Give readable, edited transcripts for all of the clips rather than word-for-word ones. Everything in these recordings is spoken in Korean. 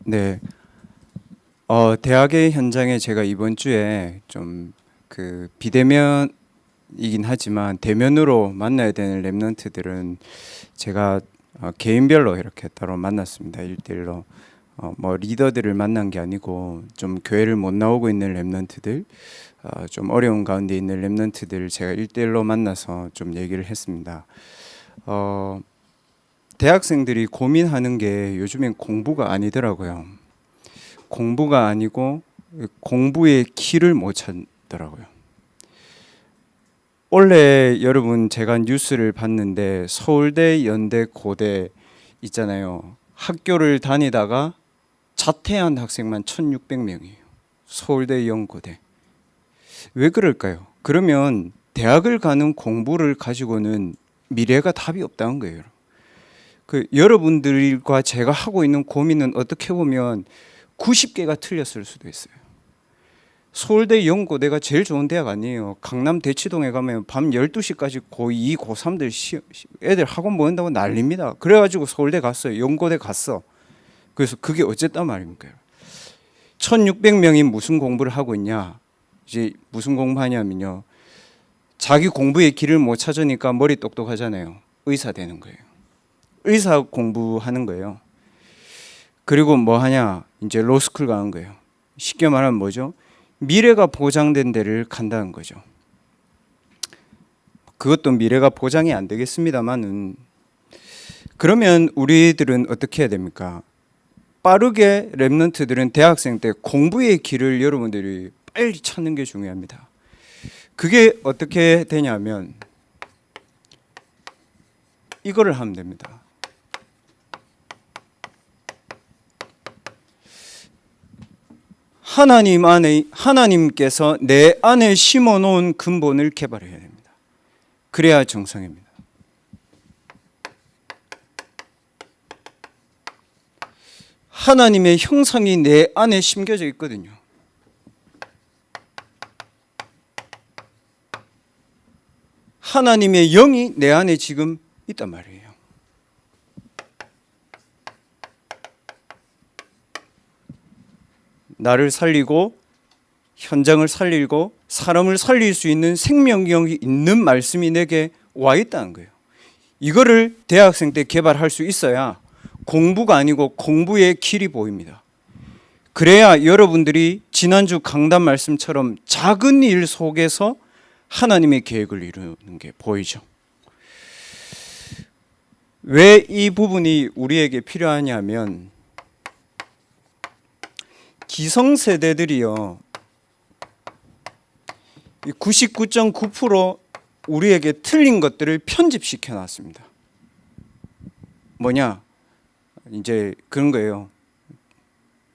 네. 대학의 현장에 제가 이번 주에 좀 그 비대면이긴 하지만 대면으로 만나야 되는 랩런트들은 제가 개인별로 이렇게 따로 만났습니다. 1대1로. 뭐 리더들을 만난 게 아니고 좀 교회를 못 나오고 있는 랩런트들, 좀 어려운 가운데 있는 랩런트들 제가 1대1로 만나서 좀 얘기를 했습니다. 대학생들이 고민하는 게 요즘엔 공부가 아니더라고요. 공부가 아니고 공부의 키를 못 찾더라고요. 원래 여러분 제가 뉴스를 봤는데 서울대, 연대, 고대 있잖아요. 학교를 다니다가 자퇴한 학생만 1,600명이에요. 서울대, 연고대. 왜 그럴까요? 그러면 대학을 가는 공부를 가지고는 미래가 답이 없다는 거예요. 여러분들과 제가 하고 있는 고민은 어떻게 보면 90개가 틀렸을 수도 있어요. 서울대, 연고대가 제일 좋은 대학 아니에요. 강남 대치동에 가면 밤 12시까지 고2, 고3들 애들 학원 보낸다고 난립니다. 그래가지고 서울대 갔어요. 연고대 갔어. 그래서 그게 어쨌단 말입니까? 1,600명이 무슨 공부를 하고 있냐? 이제 무슨 공부하냐면요. 자기 공부의 길을 못 찾으니까 머리 똑똑하잖아요. 의사 되는 거예요. 의사 공부하는 거예요. 그리고 뭐 하냐? 이제 로스쿨 가는 거예요. 쉽게 말하면 뭐죠? 미래가 보장된 데를 간다는 거죠. 그것도 미래가 보장이 안 되겠습니다만은, 그러면 우리들은 어떻게 해야 됩니까? 빠르게 랩런트들은 대학생 때 공부의 길을 여러분들이 빨리 찾는 게 중요합니다. 그게 어떻게 되냐면 이거를 하면 됩니다. 하나님께서 내 안에 심어놓은 근본을 개발해야 됩니다. 그래야 정상입니다. 하나님의 형상이 내 안에 심겨져 있거든요. 하나님의 영이 내 안에 지금 있단 말이에요. 나를 살리고 현장을 살리고 사람을 살릴 수 있는 생명력이 있는 말씀이 내게 와 있다는 거예요. 이거를 대학생 때 개발할 수 있어야 공부가 아니고 공부의 길이 보입니다. 그래야 여러분들이 지난주 강단 말씀처럼 작은 일 속에서 하나님의 계획을 이루는 게 보이죠. 왜 이 부분이 우리에게 필요하냐면 기성세대들이요 99.9% 우리에게 틀린 것들을 편집시켜 놨습니다. 뭐냐? 이제 그런 거예요.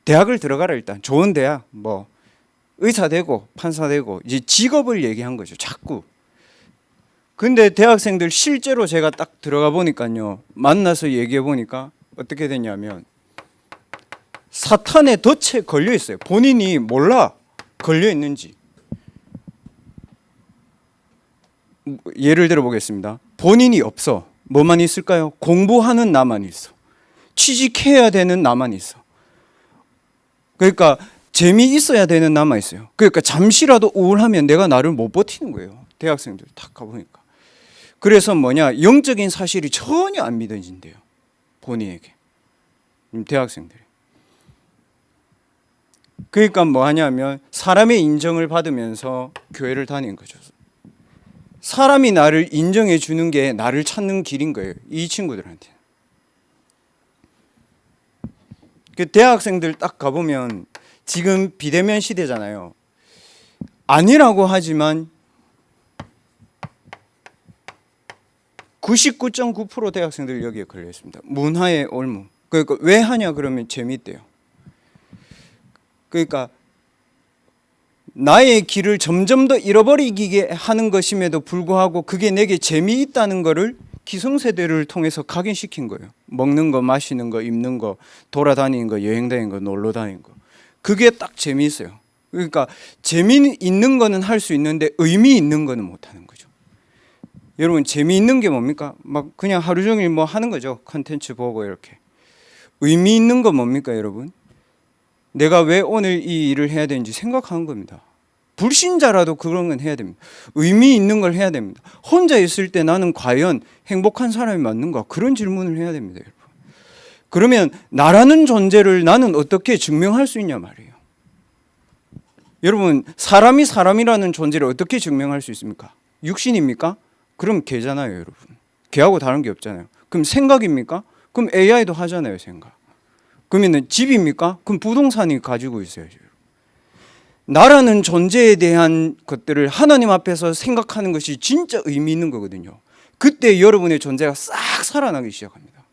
대학을 들어가라. 일단 좋은 대학, 뭐 의사 되고 판사 되고 이제 직업을 얘기한 거죠. 자꾸. 근데 대학생들 실제로 제가 딱 들어가 보니까요, 만나서 얘기해 보니까 어떻게 되냐면 사탄의 덫에 걸려 있어요. 본인이 몰라 걸려 있는지. 예를 들어 보겠습니다. 본인이 없어. 뭐만 있을까요? 공부하는 나만 있어. 취직해야 되는 나만 있어. 그러니까 재미있어야 되는 나만 있어요. 그러니까 잠시라도 우울하면 내가 나를 못 버티는 거예요. 대학생들 딱 가보니까. 그래서 뭐냐, 영적인 사실이 전혀 안 믿어진대요. 본인에게. 대학생들이. 그러니까 뭐 하냐면 사람의 인정을 받으면서 교회를 다니는 거죠. 사람이 나를 인정해 주는 게 나를 찾는 길인 거예요. 이 친구들한테. 그 대학생들 딱 가보면 지금 비대면 시대잖아요. 아니라고 하지만 99.9% 대학생들이 여기에 걸려 있습니다. 문화의 올무. 그러니까 왜 하냐 그러면 재미있대요. 그러니까 나의 길을 점점 더 잃어버리게 하는 것임에도 불구하고 그게 내게 재미있다는 것을 기성세대를 통해서 각인시킨 거예요. 먹는 거, 마시는 거, 입는 거, 돌아다니는 거, 여행 다니는 거, 놀러 다니는 거. 그게 딱 재미있어요. 그러니까 재미있는 거는 할 수 있는데 의미 있는 거는 못하는 거죠. 여러분 재미있는 게 뭡니까? 막 그냥 하루 종일 뭐 하는 거죠. 컨텐츠 보고 이렇게. 의미 있는 거 뭡니까 여러분? 내가 왜 오늘 이 일을 해야 되는지 생각하는 겁니다. 불신자라도 그런 건 해야 됩니다. 의미 있는 걸 해야 됩니다. 혼자 있을 때 나는 과연 행복한 사람이 맞는가? 그런 질문을 해야 됩니다, 여러분. 그러면 나라는 존재를 나는 어떻게 증명할 수 있냐 말이에요. 여러분, 사람이 사람이라는 존재를 어떻게 증명할 수 있습니까? 육신입니까? 그럼 개잖아요, 여러분. 개하고 다른 게 없잖아요. 그럼 생각입니까? 그럼 AI도 하잖아요, 생각. 그러면 집입니까? 그럼 부동산이 가지고 있어야죠. 나라는 존재에 대한 것들을 하나님 앞에서 생각하는 것이 진짜 의미 있는 거거든요. 그때 여러분의 존재가 싹 살아나기 시작합니다.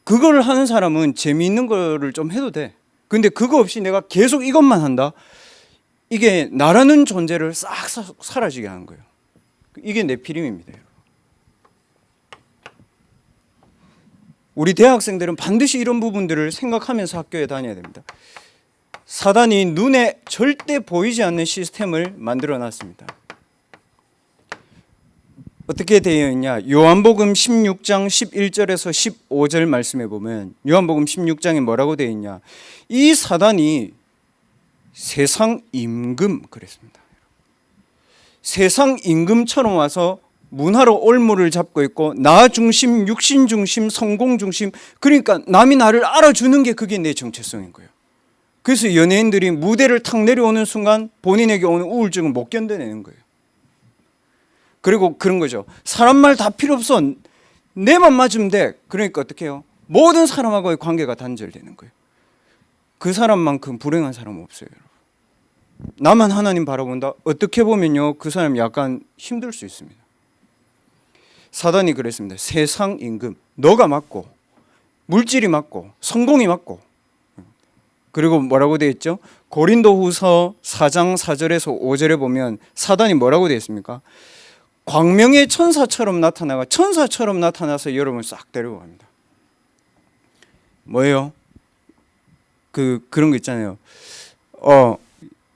그걸 하는 사람은 재미있는 거를 좀 해도 돼. 근데 그거 없이 내가 계속 이것만 한다? 이게 나라는 존재를 싹 사라지게 하는 거예요. 이게 네피림입니다. 우리 대학생들은 반드시 이런 부분들을 생각하면서 학교에 다녀야 됩니다. 사단이 눈에 절대 보이지 않는 시스템을 만들어 놨습니다. 어떻게 되어 있냐? 요한복음 16장 11절에서 15절 말씀해 보면 요한복음 16장에 뭐라고 되어 있냐? 이 사단이 세상 임금 그랬습니다. 세상 임금처럼 와서 문화로 올무를 잡고 있고 나 중심, 육신 중심, 성공 중심, 그러니까 남이 나를 알아주는 게 그게 내 정체성인 거예요. 그래서 연예인들이 무대를 탁 내려오는 순간 본인에게 오는 우울증을 못 견뎌내는 거예요. 그리고 그런 거죠. 사람 말 다 필요 없어. 내만 맞으면 돼. 그러니까 어떻게 해요? 모든 사람하고의 관계가 단절되는 거예요. 그 사람만큼 불행한 사람은 없어요. 나만 하나님 바라본다? 어떻게 보면요, 그 사람이 약간 힘들 수 있습니다. 사단이 그랬습니다. 세상 임금, 너가 맞고 물질이 맞고 성공이 맞고, 그리고 뭐라고 되어 있죠? 고린도후서 4장 4절에서 5절에 보면 사단이 뭐라고 되어 있습니까? 광명의 천사처럼 나타나서 여러분을 싹 데리고 갑니다. 뭐예요? 그런 거 있잖아요.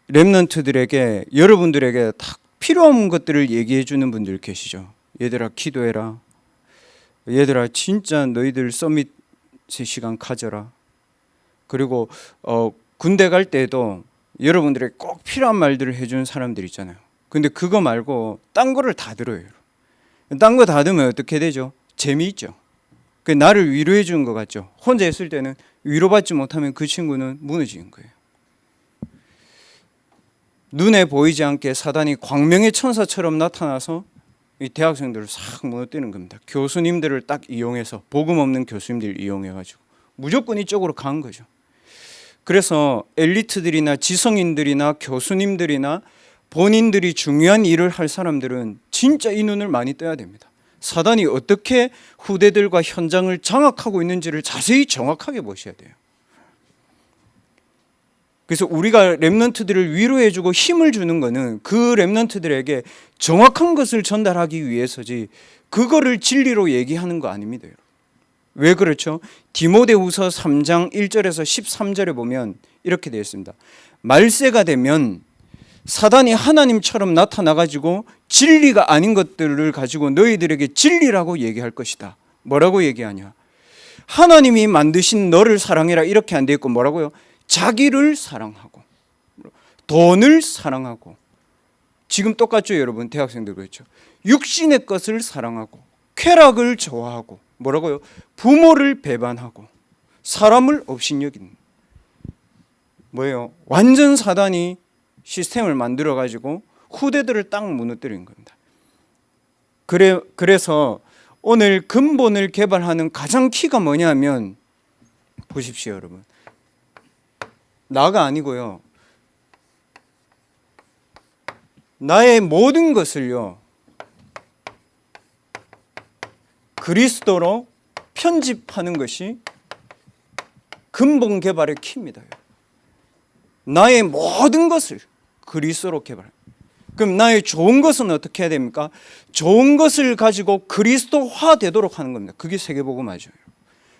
렘넌트들에게, 여러분들에게 딱 필요한 것들을 얘기해 주는 분들 계시죠. 얘들아 기도해라. 얘들아 진짜 너희들 서밋 시간 가져라. 그리고 군대 갈 때도 여러분들에게 꼭 필요한 말들을 해주는 사람들 있잖아요. 근데 그거 말고 딴 거를 다 들어요. 딴 거 다 들으면 어떻게 되죠? 재미있죠. 나를 위로해 주는 것 같죠. 혼자 있을 때는 위로받지 못하면 그 친구는 무너지는 거예요. 눈에 보이지 않게 사단이 광명의 천사처럼 나타나서 이 대학생들을 싹 무너뜨리는 겁니다. 교수님들을 딱 이용해서, 복음 없는 교수님들을 이용해가지고 무조건 이쪽으로 간 거죠. 그래서 엘리트들이나 지성인들이나 교수님들이나 본인들이 중요한 일을 할 사람들은 진짜 이 눈을 많이 떠야 됩니다. 사단이 어떻게 후대들과 현장을 장악하고 있는지를 자세히 정확하게 보셔야 돼요. 그래서 우리가 렘넌트들을 위로해주고 힘을 주는 것은 그 렘넌트들에게 정확한 것을 전달하기 위해서지 그거를 진리로 얘기하는 거 아닙니다. 왜 그렇죠? 디모데후서 3장 1절에서 13절에 보면 이렇게 되어 있습니다. 말세가 되면 사단이 하나님처럼 나타나가지고 진리가 아닌 것들을 가지고 너희들에게 진리라고 얘기할 것이다. 뭐라고 얘기하냐? 하나님이 만드신 너를 사랑해라 이렇게 안 되어 있고 뭐라고요? 자기를 사랑하고 돈을 사랑하고, 지금 똑같죠 여러분? 대학생들 그렇죠? 육신의 것을 사랑하고 쾌락을 좋아하고 뭐라고요? 부모를 배반하고 사람을 업신여기는, 뭐예요? 완전 사단이 시스템을 만들어 가지고 후대들을 딱 무너뜨린 겁니다. 그래서 오늘 근본을 개발하는 가장 키가 뭐냐면, 보십시오 여러분, 나가 아니고요, 나의 모든 것을요 그리스도로 편집하는 것이 근본 개발의 키입니다. 나의 모든 것을 그리스도로 개발. 그럼 나의 좋은 것은 어떻게 해야 됩니까? 좋은 것을 가지고 그리스도화 되도록 하는 겁니다. 그게 세계복음화죠.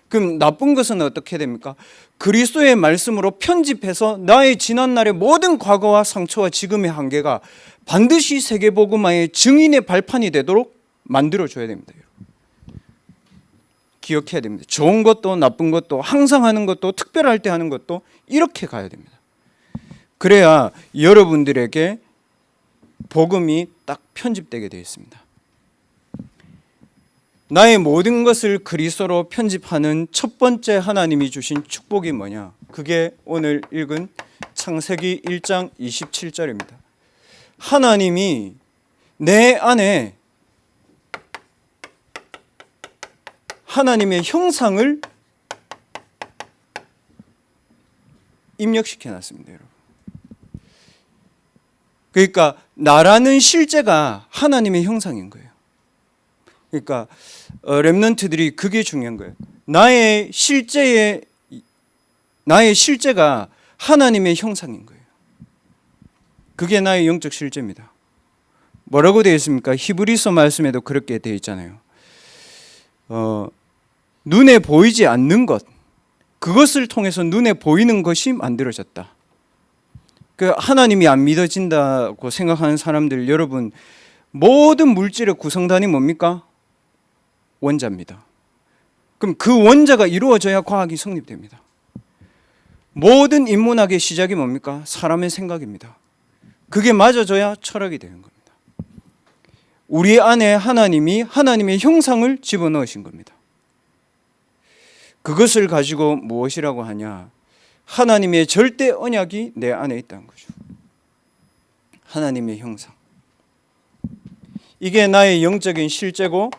그럼 나쁜 것은 어떻게 됩니까? 그리스도의 말씀으로 편집해서 나의 지난날의 모든 과거와 상처와 지금의 한계가 반드시 세계복음화의 증인의 발판이 되도록 만들어줘야 됩니다. 기억해야 됩니다. 좋은 것도 나쁜 것도 항상 하는 것도 특별할 때 하는 것도 이렇게 가야 됩니다. 그래야 여러분들에게 복음이 딱 편집되게 되어 있습니다. 나의 모든 것을 그리스도로 편집하는 첫 번째 하나님이 주신 축복이 뭐냐? 그게 오늘 읽은 창세기 1장 27절입니다. 하나님이 내 안에 하나님의 형상을 입력시켜 놨습니다, 여러분. 그러니까 나라는 실제가 하나님의 형상인 거예요. 그러니까 렘넌트들이 그게 중요한 거예요. 나의 실제가 하나님의 형상인 거예요. 그게 나의 영적 실제입니다. 뭐라고 되어 있습니까? 히브리서 말씀에도 그렇게 되어 있잖아요. 눈에 보이지 않는 것, 그것을 통해서 눈에 보이는 것이 만들어졌다. 그 하나님이 안 믿어진다고 생각하는 사람들, 여러분, 모든 물질의 구성단이 뭡니까? 원자입니다. 그럼 그 원자가 이루어져야 과학이 성립됩니다. 모든 인문학의 시작이 뭡니까? 사람의 생각입니다. 그게 맞아져야 철학이 되는 겁니다. 우리 안에 하나님이 하나님의 형상을 집어넣으신 겁니다. 그것을 가지고 무엇이라고 하냐? 하나님의 절대 언약이 내 안에 있다는 거죠. 하나님의 형상. 이게 나의 영적인 실제고,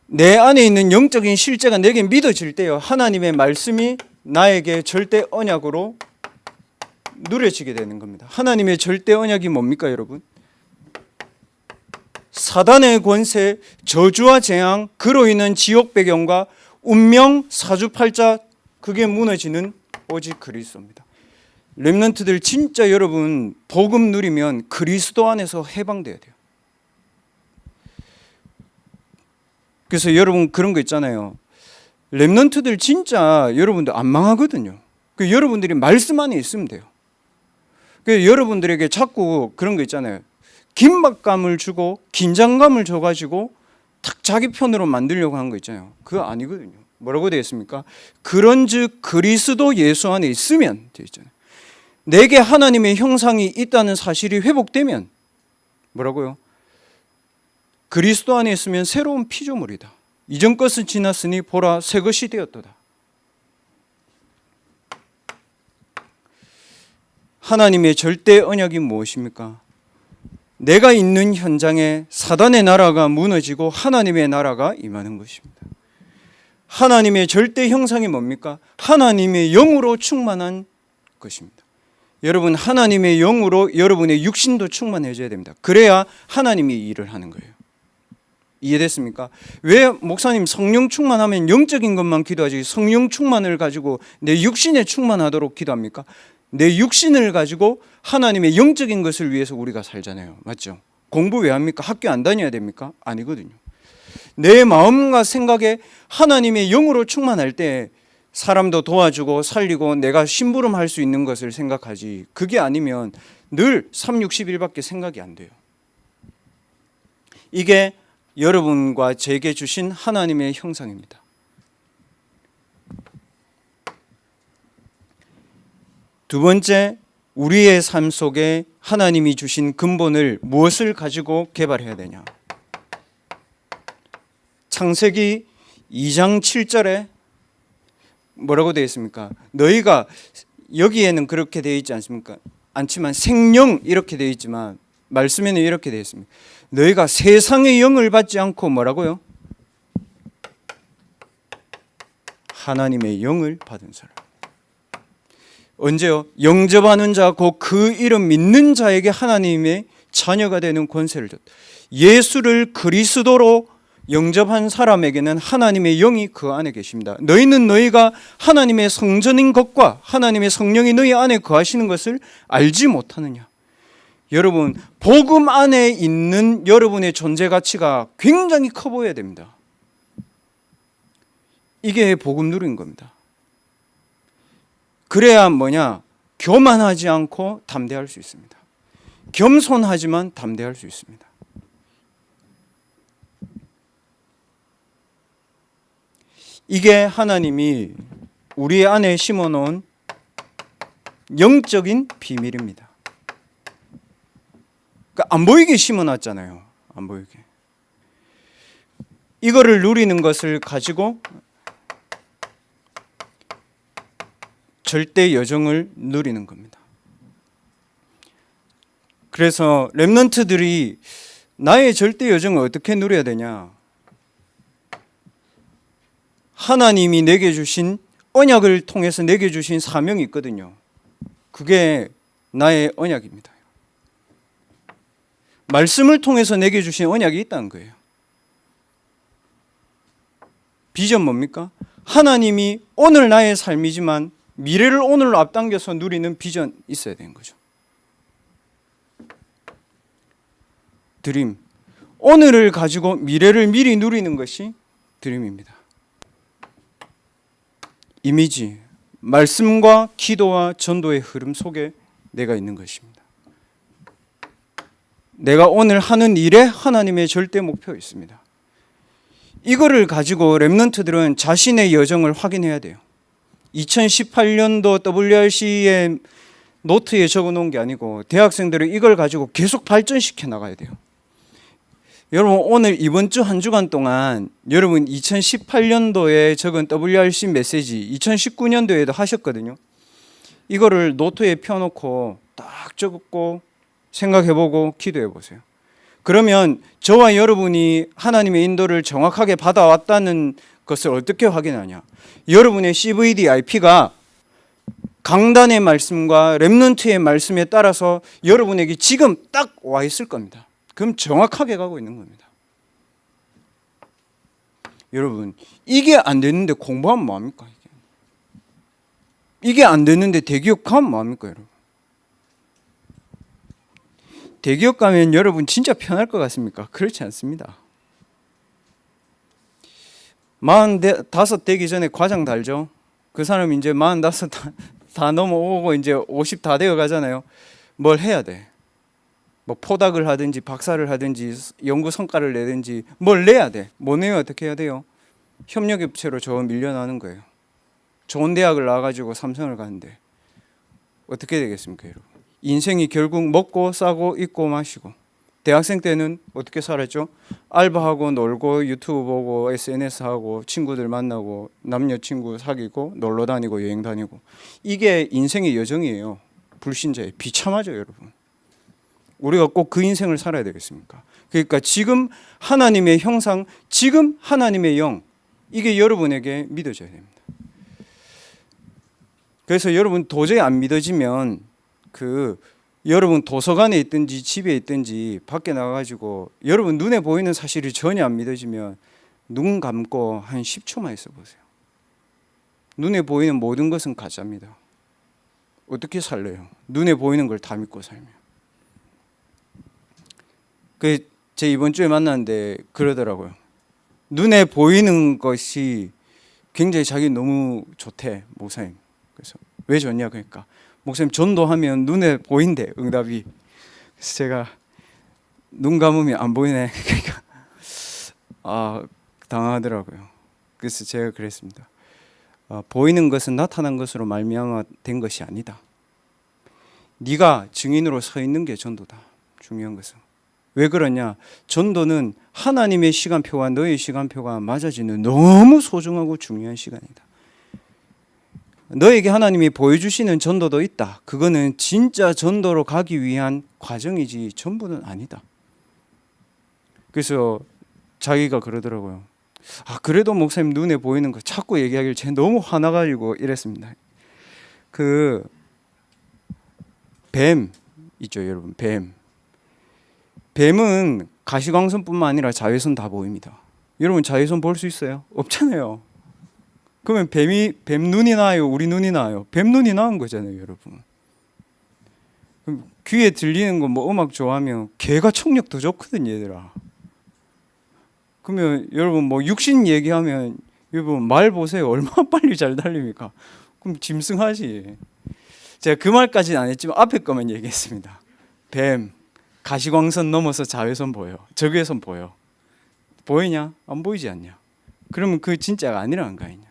내 안에 있는 영적인 실제가 내게 믿어질 때요, 하나님의 말씀이 나에게 절대 언약으로 누려지게 되는 겁니다. 하나님의 절대 언약이 뭡니까, 여러분? 사단의 권세, 저주와 재앙, 그로 인한 지옥 배경과 운명, 사주팔자, 그게 무너지는 오직 그리스도입니다. 렘넌트들 진짜 여러분 복음 누리면 그리스도 안에서 해방돼야 돼요. 그래서 여러분 그런 거 있잖아요. 렘넌트들 진짜 여러분들 안 망하거든요. 그 여러분들이 말씀 안에 있으면 돼요. 그 여러분들에게 자꾸 그런 거 있잖아요. 긴박감을 주고 긴장감을 줘가지고 딱 자기 편으로 만들려고 하는 거 있잖아요. 그거 아니거든요. 뭐라고 되어 있습니까? 그런즉 그리스도 예수 안에 있으면 되어 있잖아요. 내게 하나님의 형상이 있다는 사실이 회복되면 뭐라고요? 그리스도 안에 있으면 새로운 피조물이다. 이전 것은 지났으니 보라 새 것이 되었도다. 하나님의 절대 언약이 무엇입니까? 내가 있는 현장에 사단의 나라가 무너지고 하나님의 나라가 임하는 것입니다. 하나님의 절대 형상이 뭡니까? 하나님의 영으로 충만한 것입니다. 여러분, 하나님의 영으로 여러분의 육신도 충만해져야 됩니다. 그래야 하나님이 일을 하는 거예요. 이해됐습니까? 왜 목사님 성령 충만하면 영적인 것만 기도하지 성령 충만을 가지고 내 육신에 충만하도록 기도합니까? 내 육신을 가지고 하나님의 영적인 것을 위해서 우리가 살잖아요. 맞죠? 공부 왜 합니까? 학교 안 다녀야 됩니까? 아니거든요. 내 마음과 생각에 하나님의 영으로 충만할 때 사람도 도와주고 살리고 내가 심부름할 수 있는 것을 생각하지, 그게 아니면 늘 361밖에 생각이 안 돼요. 이게 여러분과 제게 주신 하나님의 형상입니다. 두 번째, 우리의 삶 속에 하나님이 주신 근본을 무엇을 가지고 개발해야 되냐? 창세기 2장 7절에 뭐라고 되어 있습니까? 너희가, 여기에는 그렇게 되어 있지 않습니까? 않지만 생령 이렇게 되어 있지만 말씀에는 이렇게 되어 있습니다. 너희가 세상의 영을 받지 않고 뭐라고요? 하나님의 영을 받은 사람. 언제요? 영접하는 자, 곧 그 이름 믿는 자에게 하나님의 자녀가 되는 권세를 줬다. 예수를 그리스도로 영접한 사람에게는 하나님의 영이 그 안에 계십니다. 너희는 너희가 하나님의 성전인 것과 하나님의 성령이 너희 안에 거하시는 것을 알지 못하느냐? 여러분, 복음 안에 있는 여러분의 존재 가치가 굉장히 커 보여야 됩니다. 이게 복음 누린 겁니다. 그래야 뭐냐? 교만하지 않고 담대할 수 있습니다. 겸손하지만 담대할 수 있습니다. 이게 하나님이 우리 안에 심어놓은 영적인 비밀입니다. 그러니까 안 보이게 심어놨잖아요. 안 보이게. 이거를 누리는 것을 가지고 절대 여정을 누리는 겁니다. 그래서 렘넌트들이 나의 절대 여정을 어떻게 누려야 되냐? 하나님이 내게 주신 언약을 통해서 내게 주신 사명이 있거든요. 그게 나의 언약입니다. 말씀을 통해서 내게 주신 언약이 있다는 거예요. 비전 뭡니까? 하나님이 오늘 나의 삶이지만 미래를 오늘로 앞당겨서 누리는 비전 있어야 되는 거죠. 드림. 오늘을 가지고 미래를 미리 누리는 것이 드림입니다. 이미지. 말씀과 기도와 전도의 흐름 속에 내가 있는 것입니다. 내가 오늘 하는 일에 하나님의 절대 목표가 있습니다. 이거를 가지고 렘넌트들은 자신의 여정을 확인해야 돼요. 2018년도 WRC의 노트에 적어놓은 게 아니고 대학생들은 이걸 가지고 계속 발전시켜 나가야 돼요. 여러분 오늘 이번 주 한 주간 동안 여러분 2018년도에 적은 WRC 메시지 2019년도에도 하셨거든요. 이거를 노트에 펴놓고 딱 적고 생각해보고 기도해보세요. 그러면 저와 여러분이 하나님의 인도를 정확하게 받아왔다는 것을 어떻게 확인하냐? 여러분의 CVD IP가 강단의 말씀과 렘넌트의 말씀에 따라서 여러분에게 지금 딱 와 있을 겁니다. 그럼 정확하게 가고 있는 겁니다. 여러분 이게 안 되는데 공부하면 뭐합니까? 이게 안 되는데 대기업 가면 뭐합니까? 여러분 대기업 가면 여러분 진짜 편할 것 같습니까? 그렇지 않습니다. 45 되기 전에 과장 달죠. 그 사람 이제 45 다 넘어오고 이제 50 다 되어 가잖아요. 뭘 해야 돼? 뭐 포닥을 하든지 박사를 하든지 연구 성과를 내든지 뭘 내야 돼. 뭐 내면 어떻게 해야 돼요? 협력업체로 저 밀려나는 거예요. 좋은 대학을 나와가지고 삼성을 가는데 어떻게 되겠습니까, 여러분? 인생이 결국 먹고 싸고 입고 마시고 대학생 때는 어떻게 살았죠? 알바하고 놀고 유튜브 보고 SNS 하고 친구들 만나고 남녀친구 사귀고 놀러 다니고 여행 다니고 이게 인생의 여정이에요. 불신자의 비참하죠, 여러분. 우리가 꼭 그 인생을 살아야 되겠습니까? 그러니까 지금 하나님의 형상, 지금 하나님의 영 이게 여러분에게 믿어져야 됩니다. 그래서 여러분 도저히 안 믿어지면 여러분 도서관에 있든지 집에 있든지 밖에 나가가지고 여러분 눈에 보이는 사실이 전혀 안 믿어지면 눈 감고 한 10초만 있어 보세요. 눈에 보이는 모든 것은 가짜입니다. 어떻게 살래요? 눈에 보이는 걸 다 믿고 살면. 제 이번 주에 만났는데 그러더라고요. 눈에 보이는 것이 굉장히 자기 너무 좋대, 목사님. 그래서 왜 좋냐 그러니까 목사님 전도하면 눈에 보인대, 응답이. 그래서 제가 눈 감으면 안 보이네. 그러니까 당황하더라고요. 그래서 제가 그랬습니다. 보이는 것은 나타난 것으로 말미암아 된 것이 아니다. 네가 증인으로 서 있는 게 전도다. 중요한 것은. 왜 그러냐? 전도는 하나님의 시간표와 너의 시간표가 맞아지는 너무 소중하고 중요한 시간이다. 너에게 하나님이 보여주시는 전도도 있다. 그거는 진짜 전도로 가기 위한 과정이지 전부는 아니다. 그래서 자기가 그러더라고요. 그래도 목사님 눈에 보이는 거 자꾸 얘기하길 제가 너무 화나가지고 이랬습니다. 뱀 있죠, 여러분. 뱀은 가시광선뿐만 아니라 자외선 다 보입니다. 여러분 자외선 볼 수 있어요? 없잖아요. 그러면 뱀 눈이 나요? 우리 눈이 나요? 뱀 눈이 나은 거잖아요, 여러분. 그럼 귀에 들리는 거 뭐 음악 좋아하면 개가 청력 더 좋거든요, 얘들아. 그러면 여러분 뭐 육신 얘기하면 여러분 말 보세요. 얼마나 빨리 잘 달립니까? 그럼 짐승하지. 제가 그 말까지는 안 했지만 앞에 거만 얘기했습니다. 뱀, 가시광선 넘어서 자외선 보여. 적외선 보여. 보이냐? 안 보이지 않냐? 그러면 그 진짜가 아니라는 거 아니냐.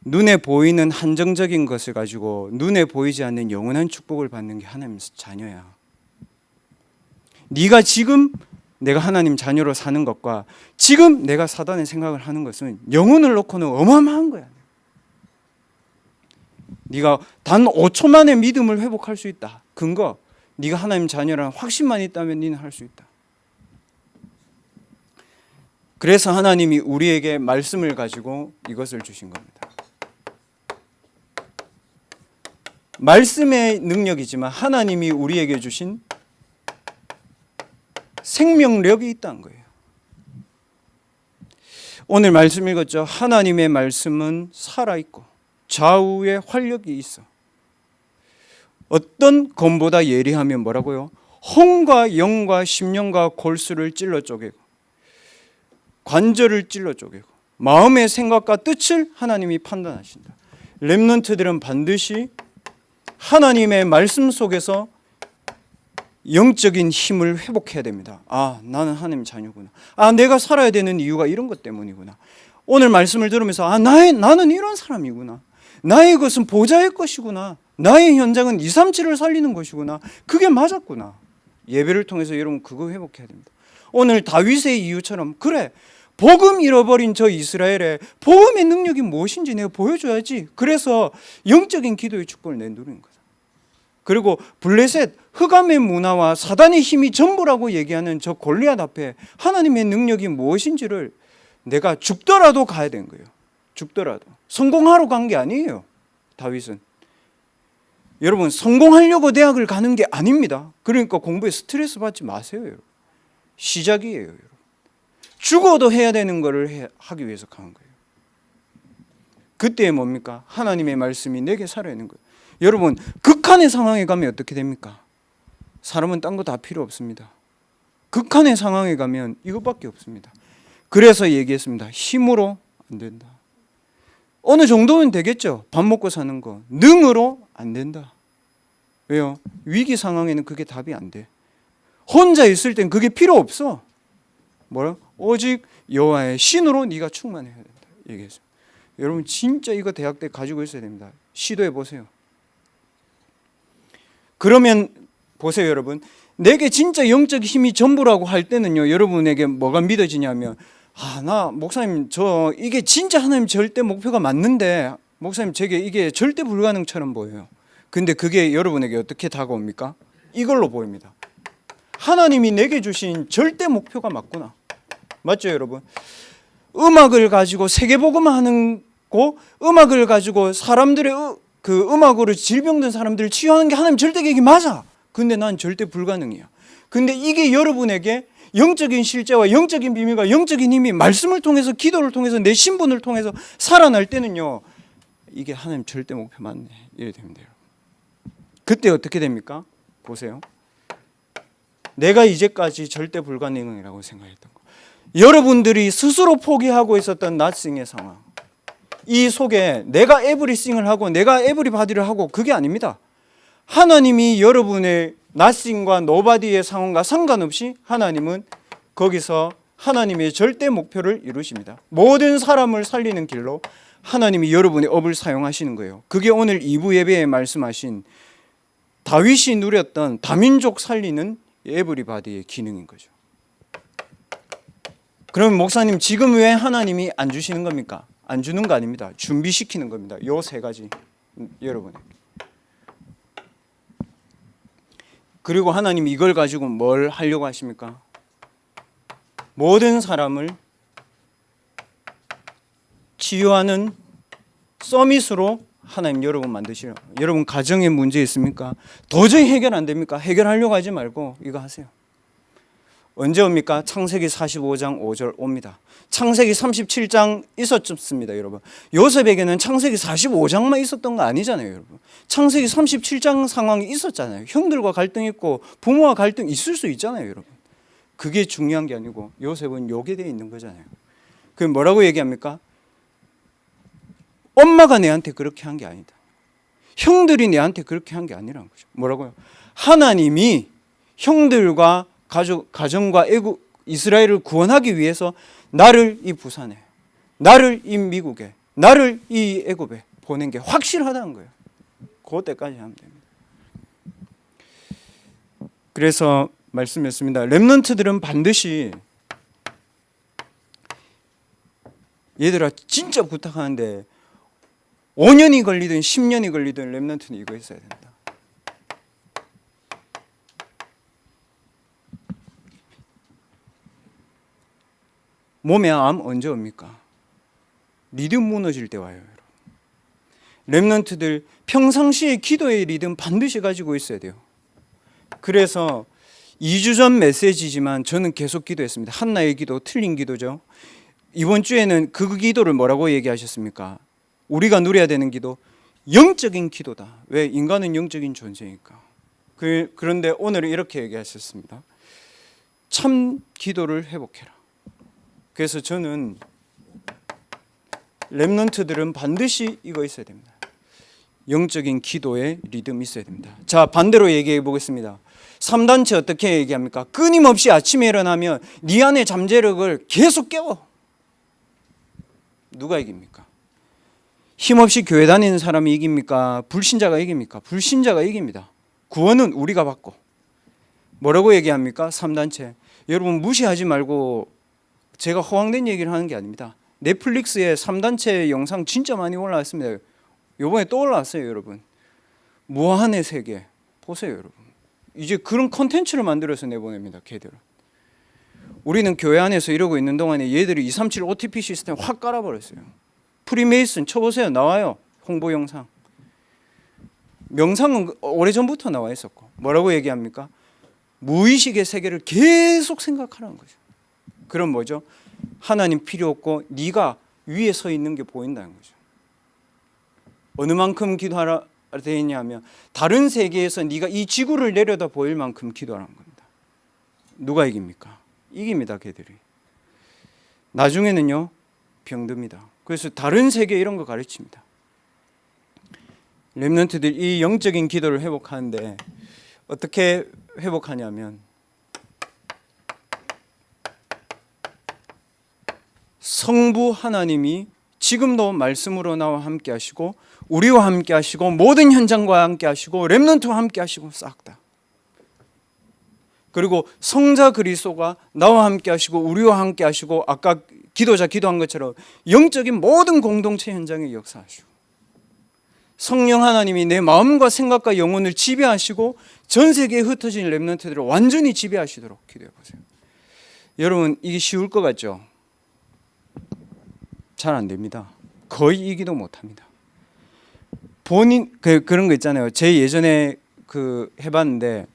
눈에 보이는 한정적인 것을 가지고 눈에 보이지 않는 영원한 축복을 받는 게 하나님의 자녀야. 네가 지금 내가 하나님 자녀로 사는 것과 지금 내가 사단의 생각을 하는 것은 영혼을 놓고는 어마어마한 거야. 네가 단 5초 만에 믿음을 회복할 수 있다. 근거, 네가 하나님 자녀라는 확신만 있다면 네는 할 수 있다. 그래서 하나님이 우리에게 말씀을 가지고 이것을 주신 겁니다. 말씀의 능력이지만 하나님이 우리에게 주신 생명력이 있다는 거예요. 오늘 말씀 읽었죠. 하나님의 말씀은 살아있고 좌우에 활력이 있어. 어떤 검보다 예리하면 뭐라고요? 혼과 영과 심령과 골수를 찔러 쪼개고 관절을 찔러 쪼개고 마음의 생각과 뜻을 하나님이 판단하신다. 렘넌트들은 반드시 하나님의 말씀 속에서 영적인 힘을 회복해야 됩니다. 아, 나는 하나님 자녀구나. 아, 내가 살아야 되는 이유가 이런 것 때문이구나. 오늘 말씀을 들으면서 아, 나는 이런 사람이구나. 나의 것은 보좌의 것이구나. 나의 현장은 237을 살리는 것이구나. 그게 맞았구나. 예배를 통해서 여러분 그거 회복해야 됩니다. 오늘 다윗의 이유처럼 그래, 복음 잃어버린 저 이스라엘에 복음의 능력이 무엇인지 내가 보여줘야지. 그래서 영적인 기도의 축복을 내 누리는 거다. 그리고 블레셋, 흑암의 문화와 사단의 힘이 전부라고 얘기하는 저 골리앗 앞에 하나님의 능력이 무엇인지를 내가 죽더라도 가야 되는 거예요. 죽더라도. 성공하러 간 게 아니에요. 다윗은. 여러분, 성공하려고 대학을 가는 게 아닙니다. 그러니까 공부에 스트레스 받지 마세요. 여러분. 시작이에요. 여러분. 죽어도 해야 되는 것을 하기 위해서 가는 거예요. 그때 뭡니까? 하나님의 말씀이 내게 살아있는 거예요. 여러분, 극한의 상황에 가면 어떻게 됩니까? 사람은 딴 거 다 필요 없습니다. 극한의 상황에 가면 이것밖에 없습니다. 그래서 얘기했습니다. 힘으로 안 된다. 어느 정도는 되겠죠. 밥 먹고 사는 거. 능으로 안 된다. 왜요? 위기 상황에는 그게 답이 안 돼. 혼자 있을 땐 그게 필요 없어. 뭐라? 오직 여호와의 신으로 네가 충만해야 된다. 얘기했어요. 여러분 진짜 이거 대학 때 가지고 있어야 됩니다. 시도해 보세요. 그러면 보세요, 여러분. 내게 진짜 영적 힘이 전부라고 할 때는요, 여러분에게 뭐가 믿어지냐면, 아, 나 목사님 이게 진짜 하나님 절대 목표가 맞는데 목사님 제게 이게 절대 불가능처럼 보여요. 근데 그게 여러분에게 어떻게 다가옵니까? 이걸로 보입니다. 하나님이 내게 주신 절대 목표가 맞구나. 맞죠, 여러분? 음악을 가지고 세계복음하는 거, 음악을 가지고 사람들의 그 음악으로 질병든 사람들을 치유하는 게 하나님 절대 계획이 맞아. 근데 난 절대 불가능이야. 근데 이게 여러분에게 영적인 실제와 영적인 비밀과 영적인 힘이 말씀을 통해서, 기도를 통해서, 내 신분을 통해서 살아날 때는요, 이게 하나님 절대 목표 맞네. 이래 됩니다. 그때 어떻게 됩니까? 보세요. 내가 이제까지 절대 불가능이라고 생각했던 거, 여러분들이 스스로 포기하고 있었던 낫싱의 상황, 이 속에 내가 에브리싱을 하고 내가 에브리바디를 하고 그게 아닙니다. 하나님이 여러분의 낫싱과 노바디의 상황과 상관없이 하나님은 거기서 하나님의 절대 목표를 이루십니다. 모든 사람을 살리는 길로 하나님이 여러분의 업을 사용하시는 거예요. 그게 오늘 2부 예배에 말씀하신 다윗이 누렸던 다민족 살리는 에브리바디의 기능인 거죠. 그럼 목사님 지금 왜 하나님이 안 주시는 겁니까? 안 주는 거 아닙니다. 준비시키는 겁니다. 요 세 가지 여러분에게. 그리고 하나님이 이걸 가지고 뭘 하려고 하십니까? 모든 사람을 치유하는 서밋으로 하나님 여러분 만드시려. 여러분 가정에 문제 있습니까? 도저히 해결 안 됩니까? 해결하려고 하지 말고 이거 하세요. 언제 옵니까? 창세기 45장 5절 옵니다. 창세기 37장 있었습니다, 여러분. 요셉에게는 창세기 45장만 있었던 거 아니잖아요, 여러분. 창세기 37장 상황이 있었잖아요. 형들과 갈등 있고 부모와 갈등 있을 수 있잖아요, 여러분. 그게 중요한 게 아니고 요셉은 요게 되어 있는 거잖아요. 그럼 뭐라고 얘기합니까? 엄마가 내한테 그렇게 한 게 아니다. 형들이 내한테 그렇게 한 게 아니라는 거죠. 뭐라고요? 하나님이 형들과 가정과 이스라엘을 구원하기 위해서 나를 이 부산에 나를 이 미국에, 나를 이 애굽에 보낸 게 확실하다는 거예요. 그때까지 하면 됩니다. 그래서 말씀했습니다. 렘넌트들은 반드시, 얘들아 진짜 부탁하는데 5년이 걸리든 10년이 걸리든 렘넌트는 이거 있어야 된다. 몸에 암 언제 옵니까? 리듬 무너질 때 와요, 여러분. 렘넌트들 평상시에 기도의 리듬 반드시 가지고 있어야 돼요. 그래서 2주 전 메시지지만 저는 계속 기도했습니다. 한나의 기도, 틀린 기도죠. 이번 주에는 그 기도를 뭐라고 얘기하셨습니까? 우리가 누려야 되는 기도, 영적인 기도다. 왜? 인간은 영적인 존재니까. 그런데 오늘은 이렇게 얘기하셨습니다. 참 기도를 회복해라. 그래서 저는 렘넌트들은 반드시 이거 있어야 됩니다. 영적인 기도의 리듬이 있어야 됩니다. 자, 반대로 얘기해 보겠습니다. 3단체 어떻게 얘기합니까? 끊임없이 아침에 일어나면 네 안의 잠재력을 계속 깨워. 누가 이깁니까? 힘없이 교회 다니는 사람이 이깁니까? 불신자가 이깁니까? 불신자가 이깁니다. 구원은 우리가 받고. 뭐라고 얘기합니까? 3단체. 여러분 무시하지 말고, 제가 허황된 얘기를 하는 게 아닙니다. 넷플릭스에 3단체 영상 진짜 많이 올라왔습니다. 이번에 또 올라왔어요, 여러분. 무한의 세계 보세요, 여러분. 이제 그런 콘텐츠를 만들어서 내보냅니다, 걔들은. 우리는 교회 안에서 이러고 있는 동안에 얘들이 237 OTP 시스템 확 깔아버렸어요. 프리메이슨 쳐보세요, 나와요, 홍보 영상. 명상은 오래전부터 나와 있었고, 뭐라고 얘기합니까? 무의식의 세계를 계속 생각하라는 거죠. 그럼 뭐죠? 하나님 필요 없고 네가 위에 서 있는 게 보인다는 거죠. 어느 만큼 기도하라 되어 있냐면 다른 세계에서 네가 이 지구를 내려다 보일 만큼 기도하라는 겁니다. 누가 이깁니까? 이깁니다, 걔들이. 나중에는요, 병듭니다. 그래서 다른 세계 이런 거 가르칩니다. 렘넌트들 이 영적인 기도를 회복하는데 어떻게 회복하냐면 성부 하나님이 지금도 말씀으로 나와 함께 하시고 우리와 함께 하시고 모든 현장과 함께 하시고 렘넌트와 함께 하시고 싹 다. 그리고 성자 그리스도가 나와 함께 하시고 우리와 함께 하시고 아까 기도자 기도한 것처럼 영적인 모든 공동체 현장에 역사하시고 성령 하나님이 내 마음과 생각과 영혼을 지배하시고 전 세계에 흩어진 렘넌트들을 완전히 지배하시도록 기도해 보세요. 여러분 이게 쉬울 것 같죠? 잘 안 됩니다. 거의 이기도 못합니다. 본인 그런 거 있잖아요. 제 예전에 해봤는데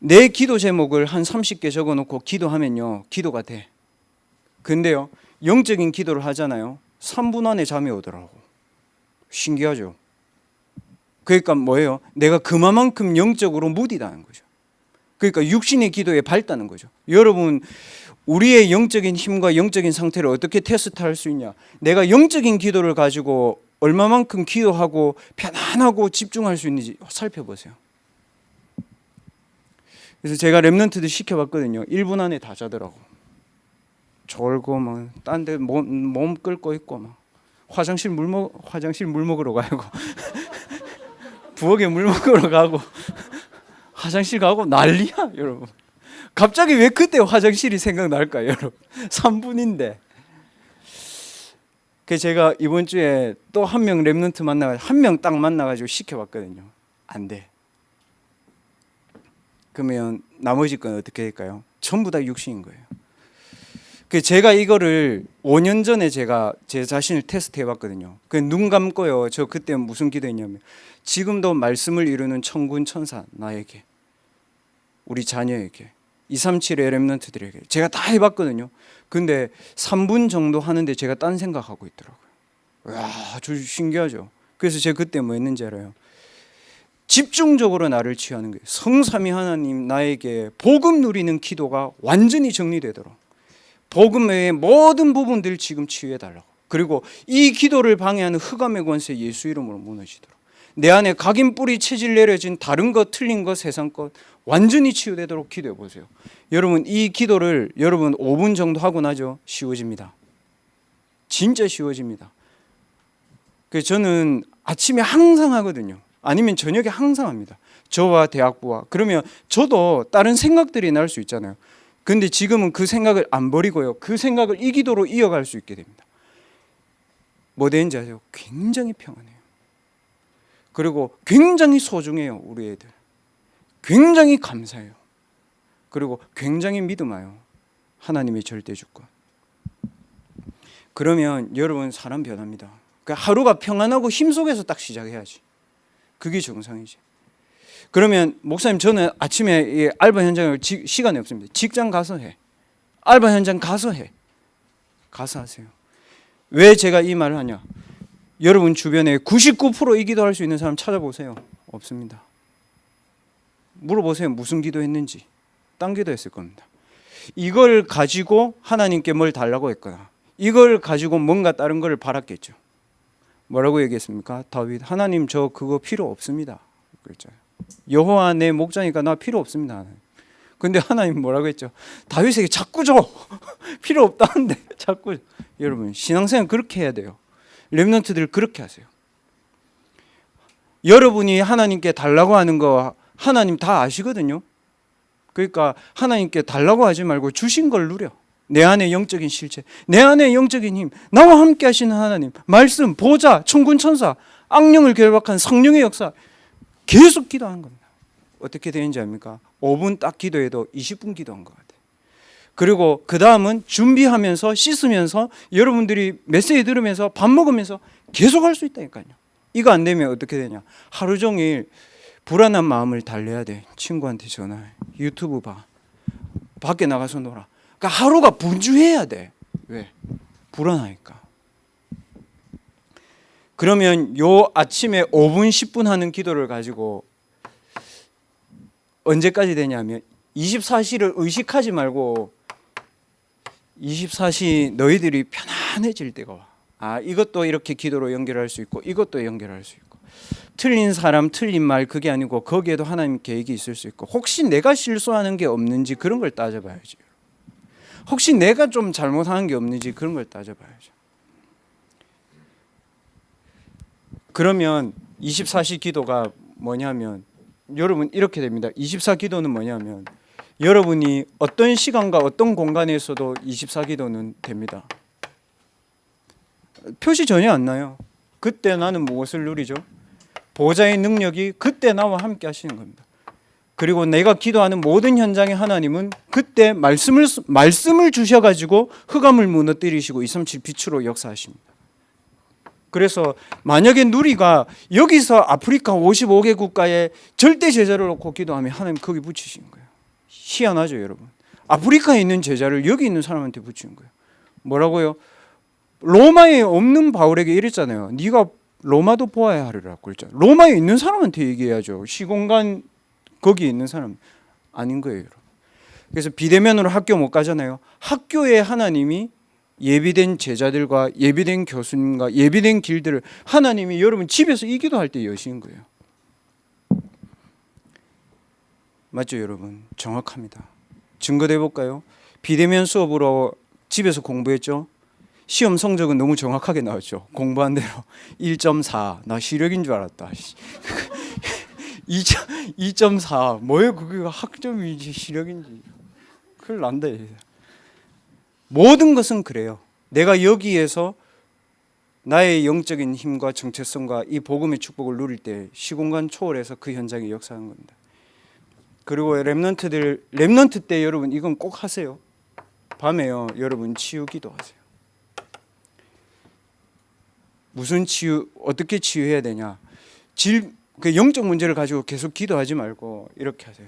내 기도 제목을 한 30개 적어놓고 기도하면요 기도가 돼. 근데요 영적인 기도를 하잖아요. 3분 안에 잠이 오더라고. 신기하죠. 그러니까 뭐예요? 내가 그만큼 영적으로 무디다는 거죠. 그러니까 육신의 기도에 밝다는 거죠. 여러분 우리의 영적인 힘과 영적인 상태를 어떻게 테스트할 수 있냐? 내가 영적인 기도를 가지고 얼마만큼 기도하고 편안하고 집중할 수 있는지 살펴보세요. 그래서 제가 렘넌트들 시켜봤거든요. 1분 안에 다 자더라고. 졸고 막 딴 데 몸 끓고 있고 막 화장실 물 먹으러 가고 부엌에 물 먹으러 가고 화장실 가고 난리야, 여러분. 갑자기 왜 그때 화장실이 생각날까요, 여러분? 3분인데. 그래서 제가 이번 주에 또 한 명 렘넌트 만나가지고 한 명 딱 만나가지고 시켜봤거든요. 안 돼. 그러면 나머지 건 어떻게 될까요? 전부 다 육신인 거예요. 그 제가 이거를 5년 전에 제가 제 자신을 테스트 해봤거든요. 눈 감고요. 저 그때 무슨 기도했냐면 지금도 말씀을 이루는 천군 천사 나에게 우리 자녀에게 237의 렘넌트들에게 제가 다 해봤거든요. 근데 3분 정도 하는데 제가 딴 생각하고 있더라고요. 와, 아주 신기하죠. 그래서 제가 그때 뭐 했는지 알아요? 집중적으로 나를 취하는 거예요. 성삼위 하나님 나에게 복음 누리는 기도가 완전히 정리되도록 복음 외의 모든 부분들 지금 치유해달라고. 그리고 이 기도를 방해하는 흑암의 권세 예수 이름으로 무너지도록 내 안에 각인 뿌리 체질 내려진 다른 것 틀린 것 세상 것 완전히 치유되도록 기도해 보세요. 여러분 이 기도를 여러분 5분 정도 하고 나죠 쉬워집니다. 진짜 쉬워집니다. 그래서 저는 아침에 항상 하거든요. 아니면 저녁에 항상 합니다. 저와 대학부와. 그러면 저도 다른 생각들이 날 수 있잖아요. 근데 지금은 그 생각을 안 버리고요. 그 생각을 이 기도로 이어갈 수 있게 됩니다. 뭐 되는지 아세요? 굉장히 평안해요. 그리고 굉장히 소중해요. 우리 애들. 굉장히 감사해요. 그리고 굉장히 믿음아요. 하나님의 절대 주권. 그러면 여러분 사람 변합니다. 그러니까 하루가 평안하고 힘 속에서 딱 시작해야지. 그게 정상이지. 그러면 목사님 저는 아침에 알바 현장을 시간이 없습니다. 직장 가서 해. 알바 현장 가서 해. 가서 하세요. 왜 제가 이 말을 하냐? 여러분 주변에 99% 이 기도할 수 있는 사람 찾아보세요. 없습니다. 물어보세요. 무슨 기도했는지. 딴 기도했을 겁니다. 이걸 가지고 하나님께 뭘 달라고 했거나 이걸 가지고 뭔가 다른 걸 바랐겠죠. 뭐라고 얘기했습니까? 다윗, 하나님 저 그거 필요 없습니다. 그랬죠. 여호와 내 목자니까 나 필요 없습니다. 근데 하나님 뭐라고 했죠? 다윗에게 자꾸 줘. 필요 없다는데 자꾸. 여러분 신앙생활 그렇게 해야 돼요. 렘넌트들 그렇게 하세요. 여러분이 하나님께 달라고 하는 거 하나님 다 아시거든요. 그러니까 하나님께 달라고 하지 말고 주신 걸 누려. 내 안에 영적인 실체, 내 안에 영적인 힘, 나와 함께 하시는 하나님, 말씀, 보좌, 천군천사, 악령을 결박한 성령의 역사 계속 기도하는 겁니다. 어떻게 되는지 압니까? 5분 딱 기도해도 20분 기도한 것 같아요. 그리고 그 다음은 준비하면서 씻으면서 여러분들이 메시지 들으면서 밥 먹으면서 계속 할 수 있다니까요. 이거 안 되면 어떻게 되냐? 하루 종일 불안한 마음을 달래야 돼. 친구한테 전화해. 유튜브 봐. 밖에 나가서 놀아. 그러니까 하루가 분주해야 돼. 왜? 불안하니까. 그러면 요 아침에 5분 10분 하는 기도를 가지고 언제까지 되냐면 24시를 의식하지 말고 24시 너희들이 편안해질 때가 와. 아, 이것도 이렇게 기도로 연결할 수 있고 이것도 연결할 수 있고 틀린 사람 틀린 말 그게 아니고 거기에도 하나님 계획이 있을 수 있고 혹시 내가 실수하는 게 없는지 그런 걸 따져봐야지. 혹시 내가 좀 잘못하는 게 없는지 그런 걸 따져봐야죠. 그러면 24시 기도가 뭐냐면 여러분 이렇게 됩니다. 24 기도는 뭐냐면 여러분이 어떤 시간과 어떤 공간에서도 24 기도는 됩니다. 표시 전혀 안 나요. 그때 나는 무엇을 누리죠? 보좌의 능력이 그때 나와 함께 하시는 겁니다. 그리고 내가 기도하는 모든 현장의 하나님은 그때 말씀을 주셔가지고 흑암을 무너뜨리시고 237 빛으로 역사하십니다. 그래서 만약에 누리가 여기서 아프리카 55개 국가에 절대 제자를 놓고 기도하면 하나님 거기 붙이신 거예요. 희한하죠 여러분. 아프리카에 있는 제자를 여기 있는 사람한테 붙이는 거예요. 뭐라고요? 로마에 없는 바울에게 이랬잖아요. 네가 로마도 보아야 하리라고 그랬죠. 로마에 있는 사람한테 얘기해야죠. 시공간 거기 있는 사람 아닌 거예요 여러분. 그래서 비대면으로 학교 못 가잖아요. 학교에 하나님이 예비된 제자들과 예비된 교수님과 예비된 길들을 하나님이 여러분 집에서 이 기도할 때 여신 거예요. 맞죠 여러분? 정확합니다. 증거돼 볼까요? 비대면 수업으로 집에서 공부했죠. 시험 성적은 너무 정확하게 나왔죠. 공부한 대로 1.4. 나 시력인 줄 알았다. 2.4. 뭐예요? 그게 학점인지 시력인지. 큰일 난다. 모든 것은 그래요. 내가 여기에서 나의 영적인 힘과 정체성과 이 복음의 축복을 누릴 때 시공간 초월해서 그 현장에 역사하는 겁니다. 그리고 렘넌트 때 여러분 이건 꼭 하세요. 밤에요. 여러분 치유 기도하세요. 무슨 치유, 어떻게 치유해야 되냐? 그 영적 문제를 가지고 계속 기도하지 말고 이렇게 하세요.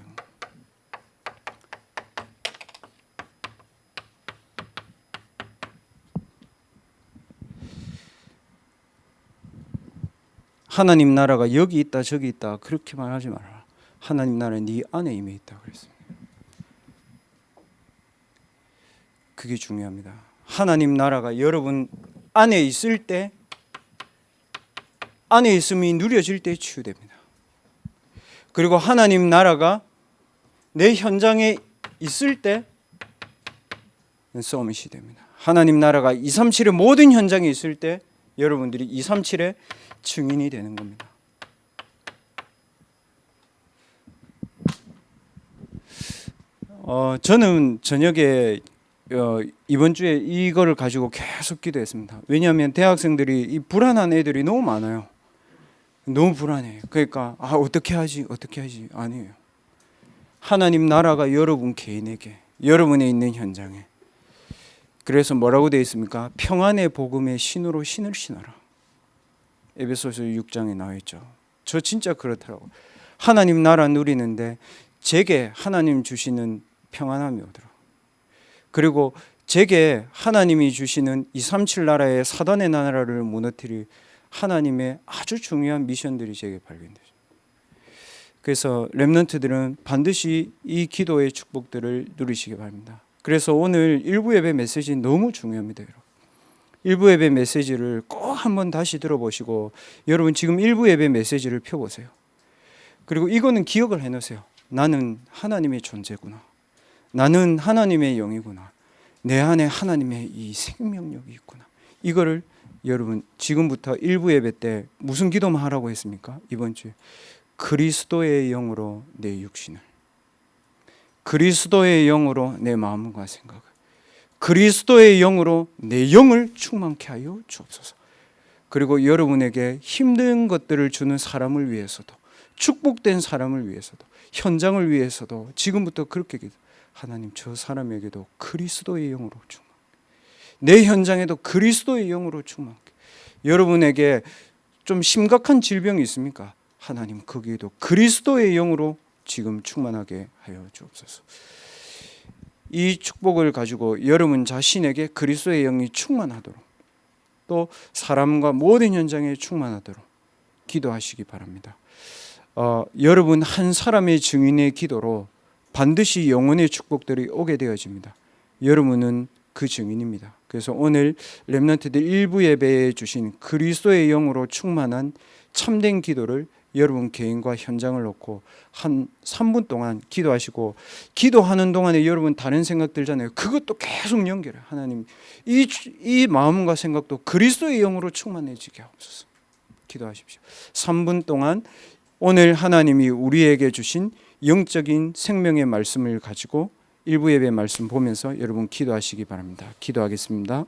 하나님 나라가 여기 있다 저기 있다 그렇게 말하지 마라. 하나님 나라는 네 안에 임해 있다 그랬습니다. 그게 중요합니다. 하나님 나라가 여러분 안에 있을 때 안에 있음이 누려질 때 치유됩니다. 그리고 하나님 나라가 내 현장에 있을 때 서밋이 됩니다. 하나님 나라가 237의 모든 현장에 있을 때 여러분들이 237의 증인이 되는 겁니다. 저는 저녁에 이번 주에 이거를 가지고 계속 기도했습니다. 왜냐하면 대학생들이 이 불안한 애들이 너무 많아요. 너무 불안해요. 그러니까 어떻게 하지 아니에요. 하나님 나라가 여러분 개인에게, 여러분의 있는 현장에. 그래서 뭐라고 되어 있습니까? 평안의 복음의 신으로 신을 신어라. 에베소서 6장에 나와 있죠. 저 진짜 그렇더라고요. 하나님 나라 누리는데 제게 하나님 주시는 평안함이 오더라. 그리고 제게 하나님이 주시는 237 나라의 사단의 나라를 무너뜨릴 하나님의 아주 중요한 미션들이 제게 발견되죠. 그래서 렘넌트들은 반드시 이 기도의 축복들을 누리시기 바랍니다. 그래서 오늘 일부 예배 메시지 너무 중요합니다. 여러분. 일부 예배 메시지를 꼭 한번 다시 들어보시고 여러분 지금 일부 예배 메시지를 펴보세요. 그리고 이거는 기억을 해놓으세요. 나는 하나님의 존재구나. 나는 하나님의 영이구나. 내 안에 하나님의 이 생명력이 있구나. 이거를 여러분 지금부터 일부 예배 때 무슨 기도만 하라고 했습니까? 이번 주에 그리스도의 영으로 내 육신을, 그리스도의 영으로 내 마음과 생각을, 그리스도의 영으로 내 영을 충만케 하여 주옵소서. 그리고 여러분에게 힘든 것들을 주는 사람을 위해서도, 축복된 사람을 위해서도, 현장을 위해서도 지금부터 그렇게 기도. 하나님 저 사람에게도 그리스도의 영으로 충만, 내 현장에도 그리스도의 영으로 충만케. 여러분에게 좀 심각한 질병이 있습니까? 하나님 거기에도 그리스도의 영으로 지금 충만하게 하여 주옵소서. 이 축복을 가지고 여러분 자신에게 그리스도의 영이 충만하도록, 또 사람과 모든 현장에 충만하도록 기도하시기 바랍니다. 여러분 한 사람의 증인의 기도로 반드시 영혼의 축복들이 오게 되어집니다. 여러분은 그 증인입니다. 그래서 오늘 렘넌트들 일부 예배에 주신 그리스도의 영으로 충만한 참된 기도를 여러분 개인과 현장을 놓고 한 3분 동안 기도하시고, 기도하는 동안에 여러분 다른 생각 들잖아요. 그것도 계속 연결해. 하나님 이 마음과 생각도 그리스도의 영으로 충만해지게 하옵소서. 기도하십시오. 3분 동안 오늘 하나님이 우리에게 주신 영적인 생명의 말씀을 가지고 일부 예배 말씀 보면서 여러분 기도하시기 바랍니다. 기도하겠습니다.